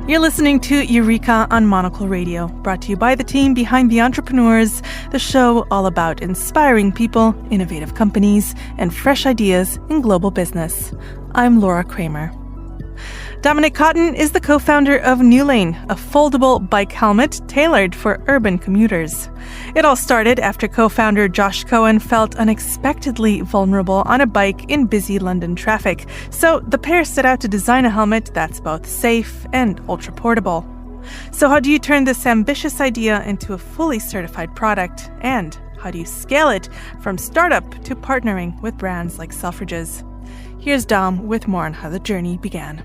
You're listening to Eureka on Monocle Radio, brought to you by the team behind The Entrepreneurs, the show all about inspiring people, innovative companies, and fresh ideas in global business. I'm Laura Kramer. Dominic Cotton is the co-founder of Newlane, a foldable bike helmet tailored for urban commuters. It all started after co-founder Josh Cohen felt unexpectedly vulnerable on a bike in busy London traffic. So the pair set out to design a helmet that's both safe and ultra-portable. So how do you turn this ambitious idea into a fully certified product? And how do you scale it from startup to partnering with brands like Selfridges? Here's Dom with more on how the journey began.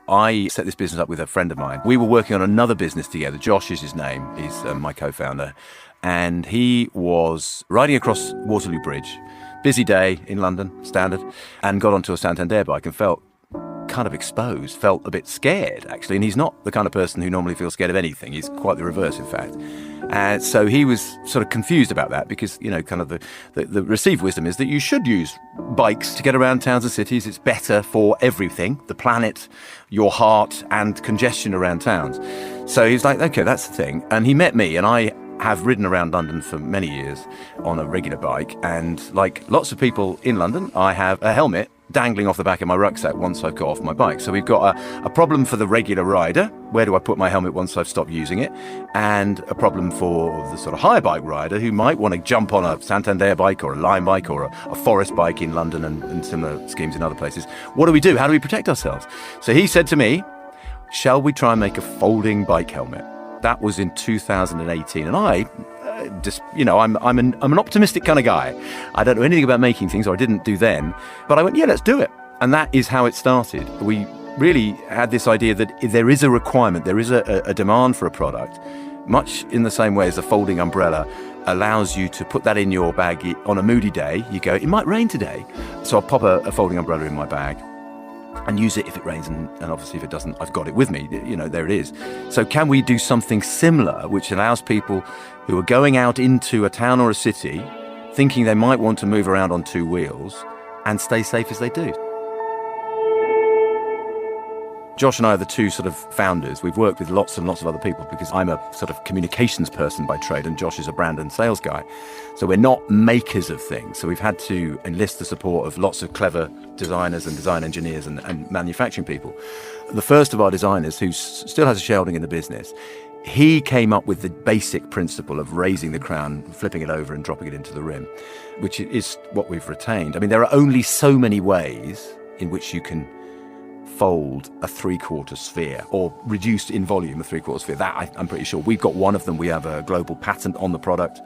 I set this business up with a friend of mine. We were working on another business together. Josh is his name. He's my co-founder. And he was riding across Waterloo Bridge, busy day in London, standard, and got onto a Santander bike and felt kind of exposed, felt a bit scared, actually. And he's not the kind of person who normally feels scared of anything. He's quite the reverse, in fact. And so he was sort of confused about that because, you know, kind of the received wisdom is that you should use bikes to get around towns and cities. It's better for everything, the planet, your heart, and congestion around towns. So he's like, okay, that's the thing. And he met me, and I have ridden around London for many years on a regular bike. And like lots of people in London, I have a helmet dangling off the back of my rucksack once I've got off my bike. So we've got a problem for the regular rider. Where do I put my helmet once I've stopped using it? And a problem for the sort of higher bike rider who might want to jump on a Santander bike or a Lime bike or a forest bike in London and similar schemes in other places. What do we do? How do we protect ourselves? So he said to me, shall we try and make a folding bike helmet? That was in 2018. And I just, you know, I'm an optimistic kind of guy. I don't know anything about making things, or I didn't do then. But I went, yeah, let's do it. And that is how it started. We really had this idea that if there is a requirement, there is a demand for a product, much in the same way as a folding umbrella allows you to put that in your bag on a moody day. You go, it might rain today. So I'll pop a folding umbrella in my bag and use it if it rains, and obviously if it doesn't, I've got it with me, you know, there it is. So can we do something similar which allows people who are going out into a town or a city thinking they might want to move around on two wheels and stay safe as they do? Josh and I are the two sort of founders. We've worked with lots and lots of other people because I'm a sort of communications person by trade and Josh is a brand and sales guy. So we're not makers of things. So we've had to enlist the support of lots of clever designers and design engineers and manufacturing people. The first of our designers, who still has a shareholding in the business, he came up with the basic principle of raising the crown, flipping it over and dropping it into the rim, which is what we've retained. I mean, there are only so many ways in which you can fold a three-quarter sphere or reduce in volume a three-quarter sphere. That I'm pretty sure. We've got one of them. We have a global patent on the product.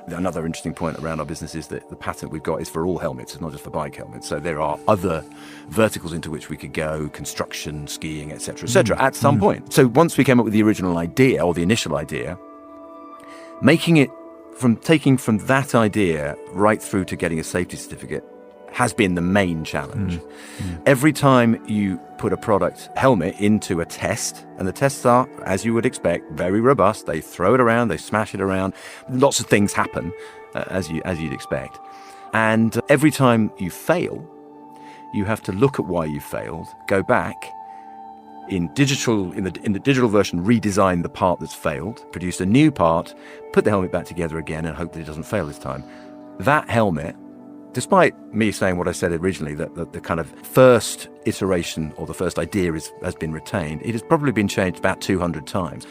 Another interesting point around our business is that the patent we've got is for all helmets. It's not just for bike helmets. So there are other verticals into which we could go, construction, skiing, etc., at some point. So once we came up with the original idea or the initial idea, making it taking from that idea right through to getting a safety certificate has been the main challenge. Every time you put a product helmet into a test, and the tests are, as you would expect, very robust. They throw it around, they smash it around. Lots of things happen, as you'd expect. And every time you fail, you have to look at why you failed, go back, in the digital version, redesign the part that's failed, produce a new part, put the helmet back together again, and hope that it doesn't fail this time. That helmet, despite me saying what I said originally, that the kind of first iteration or the first idea has been retained, it has probably been changed about 200 times.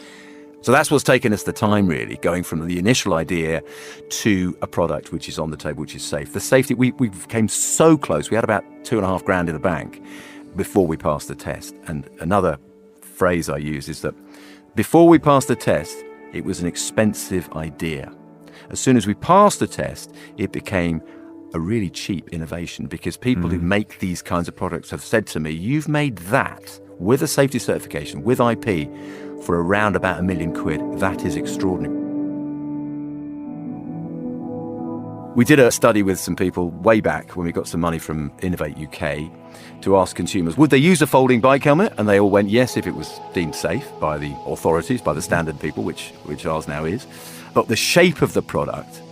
So that's what's taken us the time, really, going from the initial idea to a product which is on the table, which is safe. The safety, we came so close. We had about $2,500 in the bank before we passed the test. And another phrase I use is that before we passed the test, it was an expensive idea. As soon as we passed the test, it became a really cheap innovation, because people who make these kinds of products have said to me, you've made that with a safety certification, with IP, for around about £1 million. That is extraordinary. We did a study with some people way back when we got some money from Innovate UK to ask consumers, would they use a folding bike helmet? And they all went yes if it was deemed safe by the authorities, by the standard people, which ours now is. But the shape of the product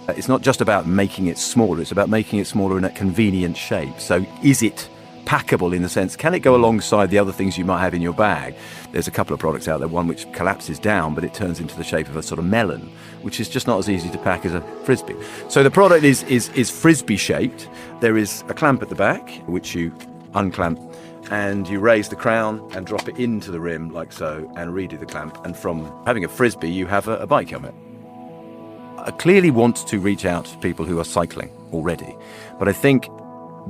It's not just about making it smaller, it's about making it smaller in a convenient shape. So is it packable in the sense, can it go alongside the other things you might have in your bag? There's a couple of products out there, one which collapses down, but it turns into the shape of a sort of melon, which is just not as easy to pack as a Frisbee. So the product is Frisbee shaped. There is a clamp at the back, which you unclamp, and you raise the crown and drop it into the rim like so, and redo the clamp. And from having a Frisbee, you have a bike helmet. I clearly want to reach out to people who are cycling already, but I think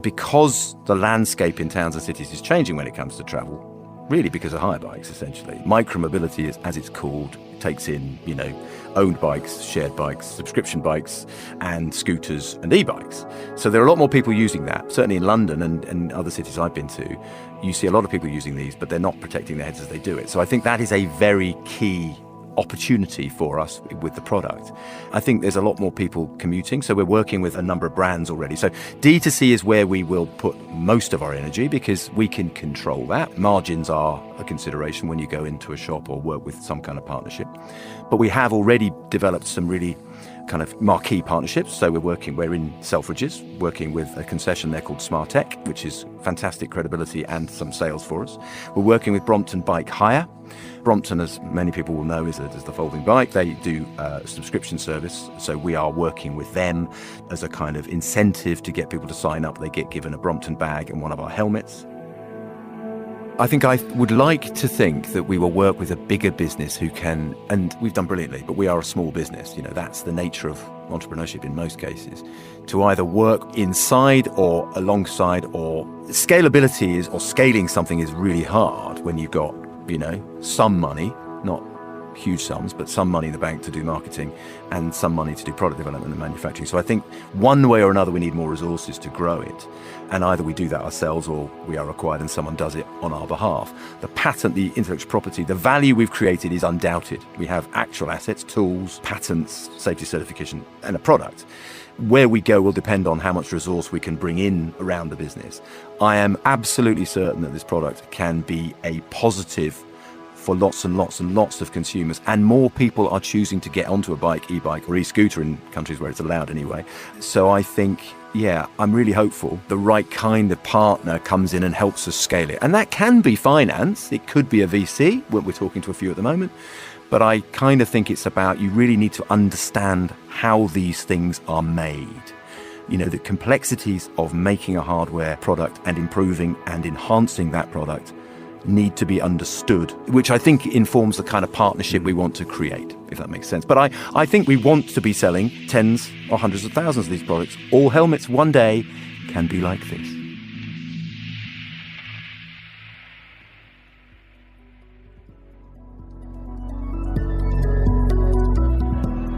because the landscape in towns and cities is changing when it comes to travel, really because of hire bikes, essentially. Micromobility, as it's called, takes in, owned bikes, shared bikes, subscription bikes, and scooters and e-bikes. So there are a lot more people using that. Certainly in London and other cities I've been to, you see a lot of people using these, but they're not protecting their heads as they do it. So I think that is a very key opportunity for us with the product. I think there's a lot more people commuting, so we're working with a number of brands already. So D2C is where we will put most of our energy because we can control that. Margins are a consideration when you go into a shop or work with some kind of partnership. But we have already developed some really kind of marquee partnerships. So we're in Selfridges, working with a concession there called Smartech, which is fantastic credibility and some sales for us. We're working with Brompton Bike Hire. Brompton, as many people will know, is the folding bike. They do a subscription service, so we are working with them as a kind of incentive to get people to sign up. They get given a Brompton bag and one of our helmets. I think I would like to think that we will work with a bigger business who can, and we've done brilliantly, but we are a small business. That's the nature of entrepreneurship in most cases, to either work inside or alongside, or scalability is, or scaling something is really hard when you've got, some money, not huge sums, but some money in the bank to do marketing and some money to do product development and manufacturing. So I think one way or another we need more resources to grow it. And either we do that ourselves or we are acquired and someone does it on our behalf. The patent, the intellectual property, the value we've created is undoubted. We have actual assets, tools, patents, safety certification, and a product. Where we go will depend on how much resource we can bring in around the business. I am absolutely certain that this product can be a positive for lots and lots and lots of consumers, and more people are choosing to get onto a bike, e-bike or e-scooter in countries where it's allowed anyway. So I think, I'm really hopeful the right kind of partner comes in and helps us scale it. And that can be finance, it could be a VC, we're talking to a few at the moment, but I kind of think it's about, you really need to understand how these things are made. The complexities of making a hardware product and improving and enhancing that product need to be understood, which I think informs the kind of partnership we want to create, if that makes sense. But I think we want to be selling tens or hundreds of thousands of these products. All helmets one day can be like this.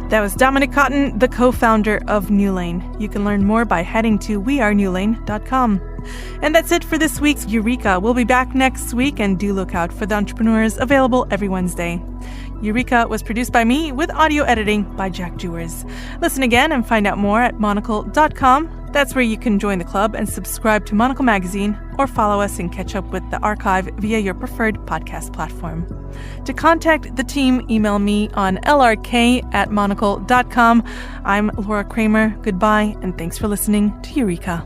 That was Dominic Cotton, the co-founder of Newlane. You can learn more by heading to wearenewlane.com. And that's it for this week's Eureka. We'll be back next week, and do look out for The Entrepreneurs, available every Wednesday. Eureka was produced by me with audio editing by Jack Jewers. Listen again and find out more at monocle.com. That's where you can join the club and subscribe to Monocle Magazine, or follow us and catch up with the archive via your preferred podcast platform. To contact the team, email me on lrk@monocle.com. I'm Laura Kramer. Goodbye, and thanks for listening to Eureka.